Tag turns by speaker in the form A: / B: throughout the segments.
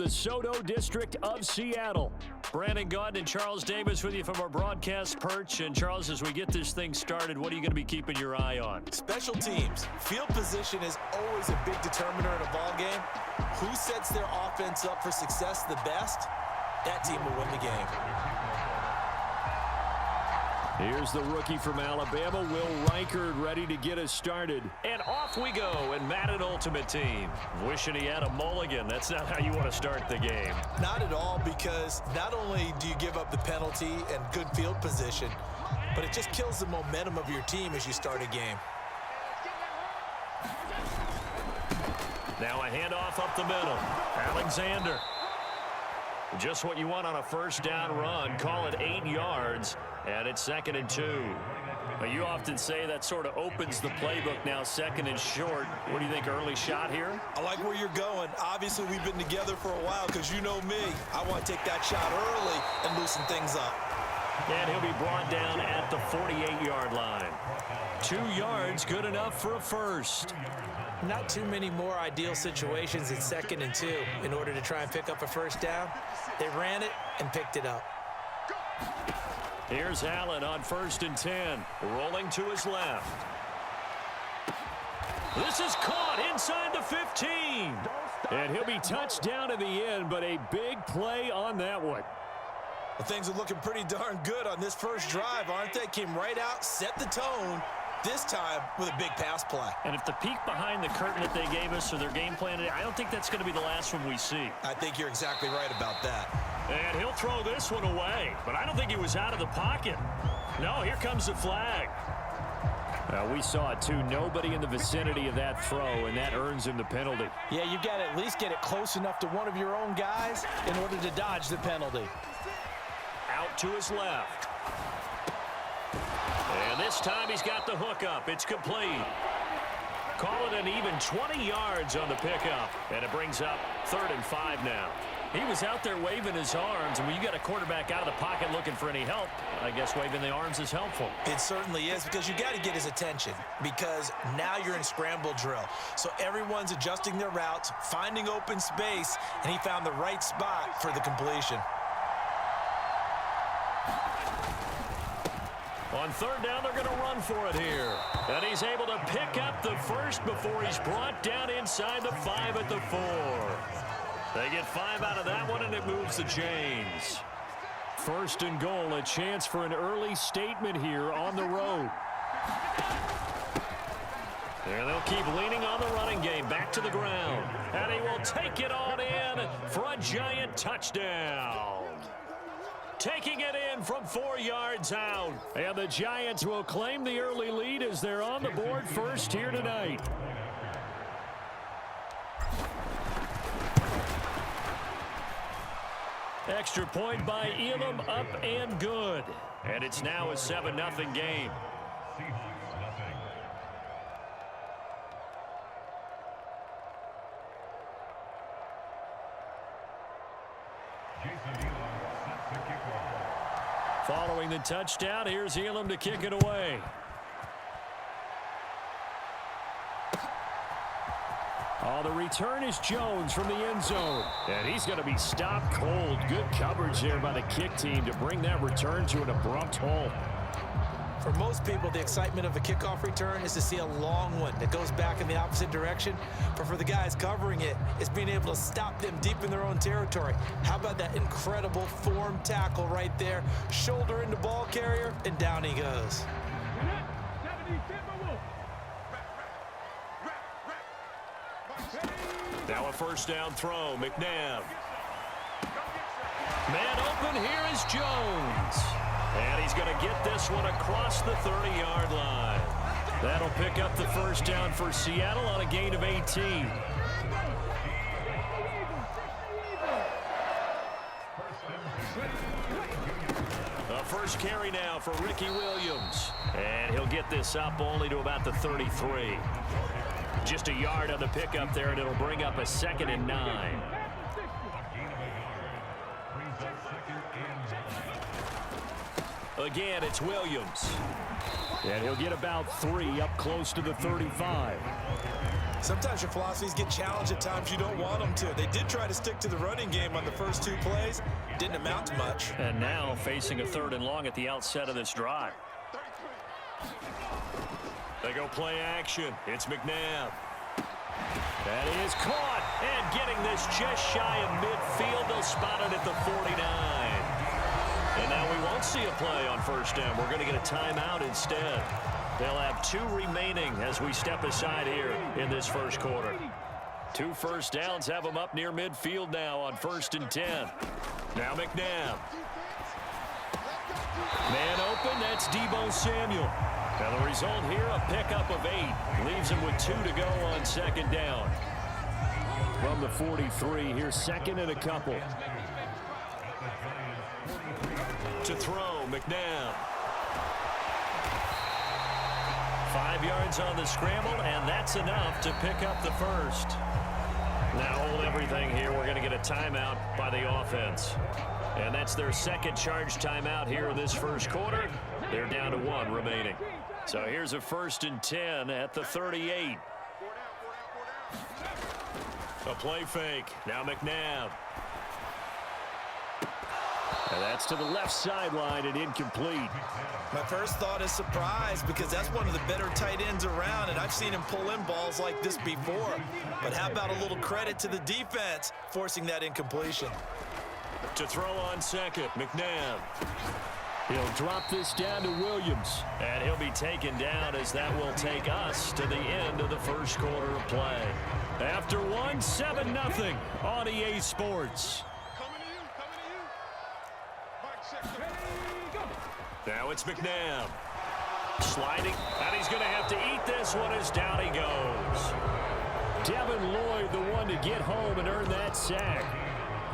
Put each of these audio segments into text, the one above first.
A: the Soto District of Seattle. Brandon Gaudin and Charles Davis with you from our broadcast perch. And Charles, as we get this thing started, what are you going to be keeping your eye on?
B: Special teams. Field position is always a big determiner in a ball game. Who sets their offense up for success the best, that team will win the game.
A: Here's the rookie from Alabama, Will Reichard, ready to get us started. And off we go in Madden Ultimate Team. Wishing he had a mulligan. That's not how you want to start the game.
B: Not at all, because not only do you give up the penalty and good field position, but it just kills the momentum of your team as you start a game.
A: Now a handoff up the middle. Alexander. Just what you want on a first down run. Call it 8 yards, and it's 2nd and 2. Now, you often say that sort of opens the playbook now, 2nd and short. What do you think, early shot here?
B: I like where you're going. Obviously, we've been together for a while because you know me. I want to take that shot early and loosen things up.
A: And he'll be brought down at the 48-yard line. 2 yards, good enough for a first.
B: Not too many more ideal situations in 2nd and 2 in order to try and pick up a first down. They ran it and picked it up.
A: Here's Allen on 1st and 10, rolling to his left. This is caught inside the 15. And he'll be touched down in the end, but a big play on that one.
B: Well, things are looking pretty darn good on this first drive, aren't they? Came right out, set the tone, this time with a big pass play.
A: And if the peek behind the curtain that they gave us or their game plan today, I don't think that's going to be the last one we see.
B: I think you're exactly right about that.
A: And he'll throw this one away, but I don't think he was out of the pocket. No, here comes the flag. We saw it too. Nobody in the vicinity of that throw, and that earns him the penalty.
B: Yeah, you've got to at least get it close enough to one of your own guys in order to dodge the penalty.
A: Out to his left. And this time he's got the hook up. It's complete. Call it an even 20 yards on the pickup. And it brings up 3rd and 5 now. He was out there waving his arms, and when you got a quarterback out of the pocket looking for any help, I guess waving the arms is helpful.
B: It certainly is, because you got to get his attention, because now you're in scramble drill. So everyone's adjusting their routes, finding open space, and he found the right spot for the completion.
A: On 3rd down, they're going to run for it here. And he's able to pick up the first before he's brought down inside the 5 at the 4. They get 5 out of that one, and it moves the chains. 1st and goal, a chance for an early statement here on the road. And they'll keep leaning on the running game, back to the ground. And he will take it on in for a giant touchdown. Taking it in from 4 yards out. And the Giants will claim the early lead as they're on the board first here tonight. Extra point by Elam, up and good. And it's now a 7-0 game. Following the touchdown, here's Elam to kick it away. Oh, the return is Jones from the end zone. And he's going to be stopped cold. Good coverage there by the kick team to bring that return to an abrupt halt.
B: For most people, the excitement of a kickoff return is to see a long one that goes back in the opposite direction. But for the guys covering it, it's being able to stop them deep in their own territory. How about that incredible form tackle right there? Shoulder into ball carrier, and down he goes.
A: Now a first down throw, McNabb. Man open, here is Jones. And he's going to get this one across the 30-yard line. That'll pick up the first down for Seattle on a gain of 18. The first carry now for Ricky Williams. And he'll get this up only to about the 33. Just a yard on the pickup there, and it'll bring up a 2nd and 9. Again, it's Williams. And he'll get about 3 up close to the 35.
B: Sometimes your philosophies get challenged at times you don't want them to. They did try to stick to the running game on the first 2 plays. Didn't amount to much.
A: And now facing a 3rd and long at the outset of this drive. They go play action. It's McNabb. That is caught. And getting this just shy of midfield. They'll spot it at the 49. And now we won't see a play on 1st down. We're going to get a timeout instead. They'll have 2 remaining as we step aside here in this 1st quarter. 2 first downs have them up near midfield now on 1st and 10. Now McNabb. Man open, that's Deebo Samuel. Now the result here, a pickup of 8. Leaves him with 2 to go on 2nd down. From the 43, here's 2nd and a couple. To throw, McNabb. 5 yards on the scramble, and that's enough to pick up the 1st. Now hold everything here. We're going to get a timeout by the offense. And that's their 2nd charge timeout here in this 1st quarter. They're down to 1 remaining. So here's a 1st and 10 at the 38. A play fake. Now McNabb. And that's to the left sideline and incomplete.
B: My first thought is surprise because that's one of the better tight ends around, and I've seen him pull in balls like this before. But how about a little credit to the defense forcing that incompletion?
A: To throw on 2nd, McNabb. He'll drop this down to Williams. And he'll be taken down as that will take us to the end of the 1st quarter of play. After 1, 7-0 on EA Sports. Now it's McNabb. Sliding, and he's going to have to eat this one as down he goes. Devin Lloyd, the one to get home and earn that sack.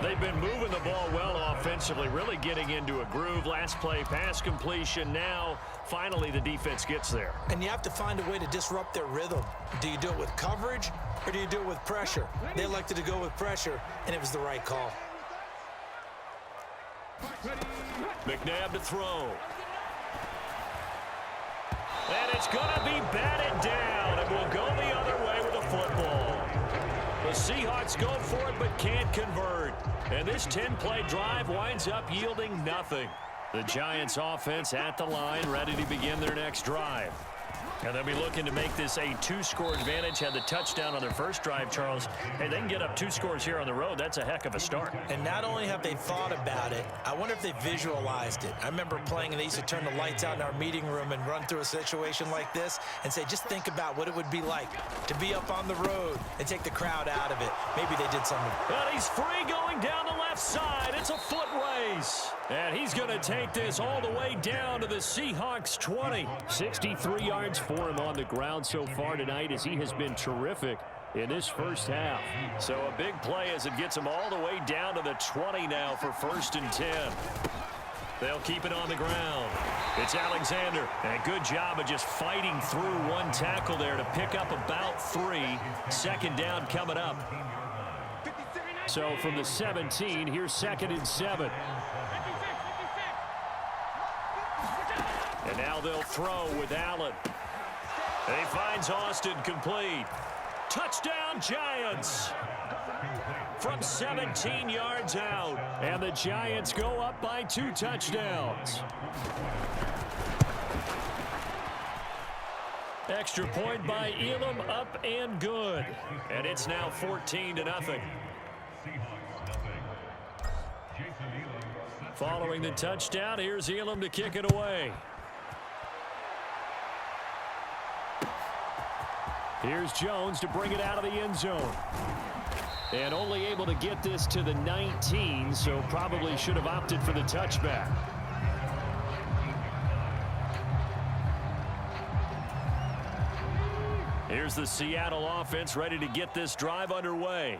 A: They've been moving the ball well offensively, really getting into a groove. Last play, pass completion. Now, finally, the defense gets there.
B: And you have to find a way to disrupt their rhythm. Do you do it with coverage, or do you do it with pressure? They elected to go with pressure, and it was the right call.
A: McNabb to throw. And it's going to be batted down, and we'll go the other way with the football. The Seahawks go for it but can't convert. And this 10-play drive winds up yielding nothing. The Giants offense at the line, ready to begin their next drive. And they'll be looking to make this a 2-score advantage. Had the touchdown on their first drive, Charles. Hey, they can get up 2 scores here on the road. That's a heck of a start.
B: And not only have they thought about it, I wonder if they visualized it. I remember playing and they used to turn the lights out in our meeting room and run through a situation like this and say, just think about what it would be like to be up on the road and take the crowd out of it. Maybe they did something.
A: And he's free going down the left side. It's a foot race. And he's going to take this all the way down to the Seahawks 20. 63 yards for him on the ground so far tonight as he has been terrific in this first half. So a big play as it gets him all the way down to the 20 now for 1st and 10. They'll keep it on the ground. It's Alexander. And a good job of just fighting through one tackle there to pick up about 3. 2nd down coming up. So from the 17, here's 2nd and 7. And now they'll throw with Allen. And he finds Austin complete. Touchdown, Giants! From 17 yards out. And the Giants go up by 2 touchdowns. Extra point by Elam, up and good. And it's now 14-0. Following the touchdown, here's Elam to kick it away. Here's Jones to bring it out of the end zone. And only able to get this to the 19, so probably should have opted for the touchback. Here's the Seattle offense ready to get this drive underway.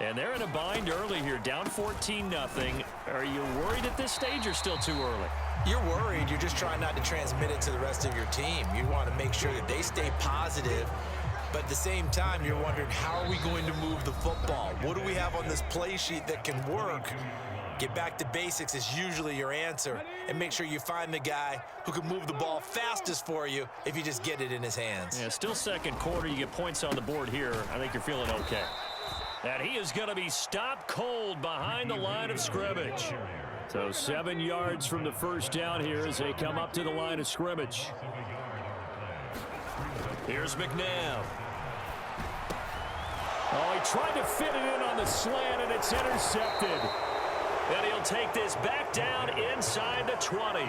A: And they're in a bind early here, down 14-0. Are you worried at this stage or still too early?
B: You're worried. You're just trying not to transmit it to the rest of your team. You want to make sure that they stay positive But at the same time, you're wondering, how are we going to move the football? What do we have on this play sheet that can work? Get back to basics is usually your answer, and make sure you find the guy who can move the ball fastest for you if you just get it in his hands.
A: Yeah, still second quarter. You get points on the board here. I think you're feeling okay. And he is going to be stopped cold behind the line of scrimmage. So 7 yards from the first down here as they come up to the line of scrimmage. Here's McNabb. Oh, he tried to fit it in on the slant, and it's intercepted. And he'll take this back down inside the 20.